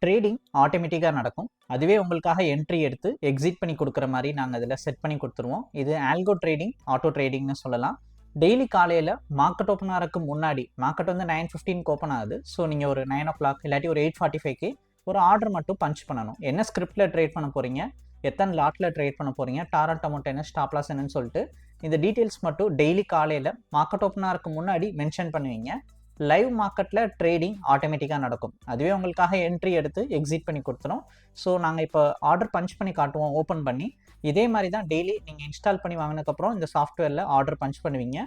Trading ஆட்டோமேட்டிக்காக நடக்கும். அதுவே உங்களுக்காக என்ட்ரி எடுத்து எக்ஸிட் பண்ணி கொடுக்குற மாதிரி நாங்கள் அதில் செட் பண்ணி கொடுத்துருவோம். இது ஆல்கோ ட்ரேடிங், ஆட்டோ ட்ரேடிங்னு சொல்லலாம். டெய்லி காலையில் மார்க்கெட் ஓப்பன் ஆகிறதுக்கு முன்னாடி, மார்க்கெட் வந்து 9:15 ஓப்பன் ஆகுது. ஸோ நீங்கள் ஒரு 9 o'clock இல்லாட்டி ஒரு 8:45க்கு ஒரு ஆர்டர் மட்டும் பஞ்ச் பண்ணணும். என்ன ஸ்கிரிப்டில் ட்ரேட் பண்ண போகிறீங்க, எத்தனை லாட்டில் ட்ரேட் பண்ண போகிறீங்க, டாரண்ட் அமௌண்ட் என்ன, ஸ்டாப் லாஸ் என்னன்னு சொல்லிட்டு இந்த டீட்டெயில்ஸ் மட்டும் டெய்லி காலையில் மார்க்கெட் ஓப்பன் ஆகிறதுக்கு முன்னாடி மென்ஷன் பண்ணுவீங்க. லைவ் மார்க்கெட்டில் ட்ரேடிங் ஆட்டோமேட்டிக்காக நடக்கும். அதுவே உங்களுக்காக என்ட்ரி எடுத்து எக்ஸிட் பண்ணி கொடுத்துரும். ஸோ நாங்கள் இப்போ ஆர்டர் பஞ்ச் பண்ணி காட்டுவோம் ஓப்பன் பண்ணி. இதே மாதிரி தான் டெய்லி நீங்கள் இன்ஸ்டால் பண்ணி வாங்கினதுக்கப்புறம் இந்த சாஃப்ட்வேரில் ஆர்டர் பஞ்ச் பண்ணுவீங்க.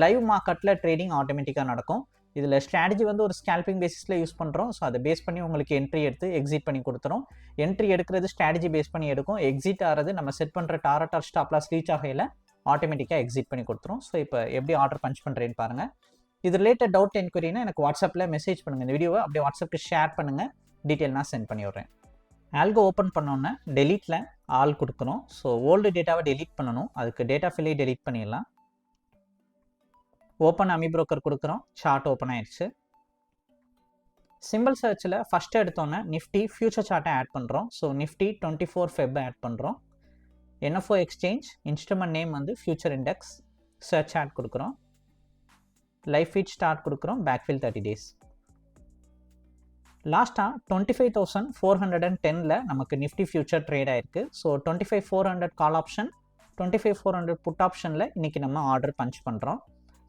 லைவ் மார்க்கெட்டில் ட்ரேடிங் ஆட்டோமேட்டிக்காக நடக்கும். இதில் ஸ்ட்ராட்டஜி வந்து ஒரு ஸ்கேல்பிங் பேசிஸில் யூஸ் பண்ணுறோம். ஸோ அதை பேஸ் பண்ணி உங்களுக்கு என்ட்ரி எடுத்து எக்ஸிட் பண்ணி கொடுத்துரும். என்ட்ரி எடுக்கிறது ஸ்ட்ராட்டஜி பேஸ் பண்ணி எடுக்கும். எக்ஸிட் ஆகிறது நம்ம செட் பண்ணுற target or stop loss reach ஆகையில் ஆட்டோமேட்டிக்காக எக்ஸிட் பண்ணி கொடுத்துரும். ஸோ இப்போ எப்படி ஆர்டர் பஞ்ச் பண்ணுறேன்னு பாருங்கள். இது ரிலேட்டட் டவுட் என்கொயரினா எனக்கு வாட்ஸ்அப்பில் மெசேஜ் பண்ணுங்கள். இந்த வீடியோவை அப்படியே வாட்ஸ்அப்புக்கு ஷேர் பண்ணுங்கள். டீட்டெயில் நான் சென்ட் பண்ணி விட்றேன். ஆல்கோ ஓப்பன் பண்ணோன்னே டெலீட்டில் ஆல் கொடுக்கணும். ஸோ ஓல்டு டேட்டாவை டெலீட் பண்ணணும். அதுக்கு டேட்டா ஃபில்லை டெலீட் பண்ணிடலாம். ஓப்பன் அமி ப்ரோக்கர் கொடுக்குறோம். சார்ட் ஓப்பன் ஆயிடுச்சு. சிம்பிள் சர்ச்சில் ஃபஸ்ட்டு எடுத்தோன்னே நிஃப்டி ஃபியூச்சர் சார்ட்டை ஆட் பண்ணுறோம். ஸோ நிஃப்டி 24 Feb ஆட் பண்ணுறோம். NFO எக்ஸ்சேஞ்ச், இன்ஸ்ட்ருமெண்ட் நேம் வந்து ஃபியூச்சர் இண்டெக்ஸ், சர்ச் ஆட் கொடுக்குறோம். லைஃப் ஃபீட் ஸ்டார்ட் கொடுக்குறோம். Backfill 30 days. லாஸ்ட்டாக 25,410ல் நமக்கு நிஃப்டி ஃபியூச்சர் ட்ரேட் ஆயிருக்கு. ஸோ 25,400 கால் ஆப்ஷன், 25,400 புட் ஆப்ஷனில் இன்றைக்கி நம்ம ஆர்டர் பஞ்ச் பண்ணுறோம்.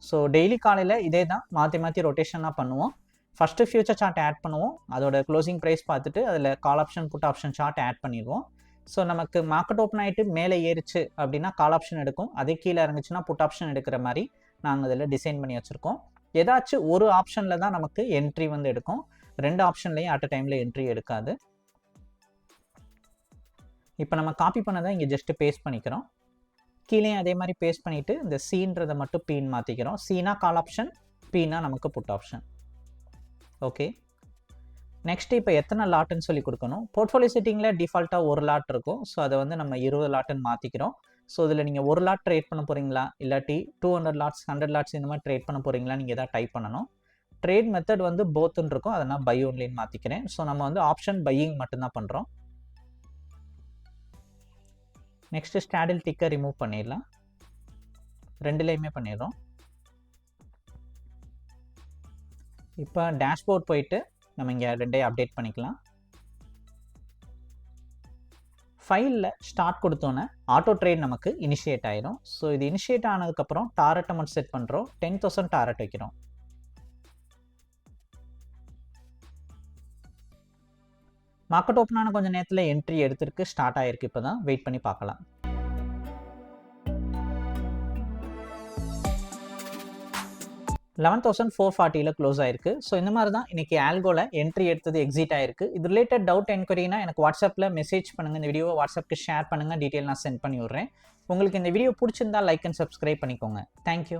ஸோ டெய்லி காலையில் இதே தான் மாற்றி ரொட்டேஷனாக பண்ணுவோம். ஃபஸ்ட்டு ஃபியூச்சர் சார்ட் ஆட் பண்ணுவோம். அதோட க்ளோசிங் ப்ரைஸ் பார்த்துட்டு அதில் call option put option chart add பண்ணிடுவோம். ஸோ நமக்கு மார்க்கெட் ஓப்பன் ஆகிட்டு மேலே ஏறிச்சு அப்படின்னா கால் ஆப்ஷன் எடுக்கும். அதே கீழே இறங்குச்சுன்னா புட் ஆப்ஷன் எடுக்கிற மாதிரி நாங்கள் இதில் டிசைன் பண்ணி வச்சுருக்கோம். ஏதாச்சும் ஒரு ஆப்ஷனில் தான் நமக்கு என்ட்ரி வந்து எடுக்கும். 2 ஆப்ஷன்லையும் அட் அ டைமில் என்ட்ரி எடுக்காது. இப்போ நம்ம காப்பி பண்ணதை இங்கே ஜஸ்ட்டு பேஸ்ட் பண்ணிக்கிறோம். கீழே அதே மாதிரி பேஸ்ட் பண்ணிவிட்டு இந்த சீன்றதை மட்டும் பீன் மாற்றிக்கிறோம். சீனா கால் ஆப்ஷன், பீனா நமக்கு புட் ஆப்ஷன். ஓகே, நெக்ஸ்ட்டு இப்போ எத்தனை லாட்டுன்னு சொல்லி கொடுக்கணும். போர்ட்ஃபோலியோ செட்டிங்கில் டிஃபால்ட்டாக ஒரு லாட் இருக்கும். ஸோ அதை வந்து நம்ம 20 லாட்டுன்னு மாற்றிக்கிறோம். ஸோ இதில் நீங்கள் ஒரு லாட் ட்ரேட் பண்ண போகிறீங்களா, இல்லாட்டி 200 லாட்ஸ் 100 லாட்ஸ் இந்த மாதிரி ட்ரேட் பண்ண போகிறீங்களா, நீங்கள் எதாவது டைப் பண்ணணும். ட்ரேட் மெத்தட் வந்து போத்துன்னு இருக்கும். அதை நான் பை ஒன்லின்னு மாற்றிக்கிறேன். ஸோ நம்ம வந்து ஆப்ஷன் பையிங் மட்டும்தான் பண்ணுறோம். நெக்ஸ்ட்டு ஸ்டாடில் டிக்கை ரிமூவ் பண்ணிடலாம். 2லையுமே பண்ணிடுறோம். இப்போ டேஷ்போர்ட் போயிட்டு நம்ம இங்கே 2ஐயும் அப்டேட் பண்ணிக்கலாம். ஃபைலில் ஸ்டார்ட் கொடுத்தோன்னே ஆட்டோ ட்ரேட் நமக்கு இனிஷியேட் ஆயிரும். ஸோ இது இனிஷியேட் ஆனதுக்கப்புறம் டாரட் அமௌண்ட் செட் பண்ணுறோம். 10,000 டாரட் வைக்கிறோம். மார்க்கெட் ஓப்பன் ஆன கொஞ்சம் நேரத்தில் என்ட்ரி எடுத்துருக்கு, ஸ்டார்ட் ஆகிருக்கு. இப்போ தான் வெயிட் பண்ணி பார்க்கலாம். $11,440 க்ளோஸ் ஆயிருக்கு. ஸோ இந்த மாதிரி தான் இன்றைக்கி ஆல்கோவில் என்ட்ரி எடுத்தது எக்ஸிட் ஆயிருக்கு. இது ரிலேட்டட் டவுட் என்கொயரினா எனக்கு வாட்ஸ்அப்பில் மெசேஜ் பண்ணுங்கள். இந்த வீடியோவை வாட்ஸ்அப்புக்கு ஷேர் பண்ணுங்கள். டீட்டெயில் நான் சென்ட் பண்ணி விட்றேன். உங்களுக்கு இந்த வீடியோ பிடிச்சிருந்தா லைக் அண்ட் சப்ஸ்கிரைப் பண்ணிக்கோங்க. தேங்க்யூ.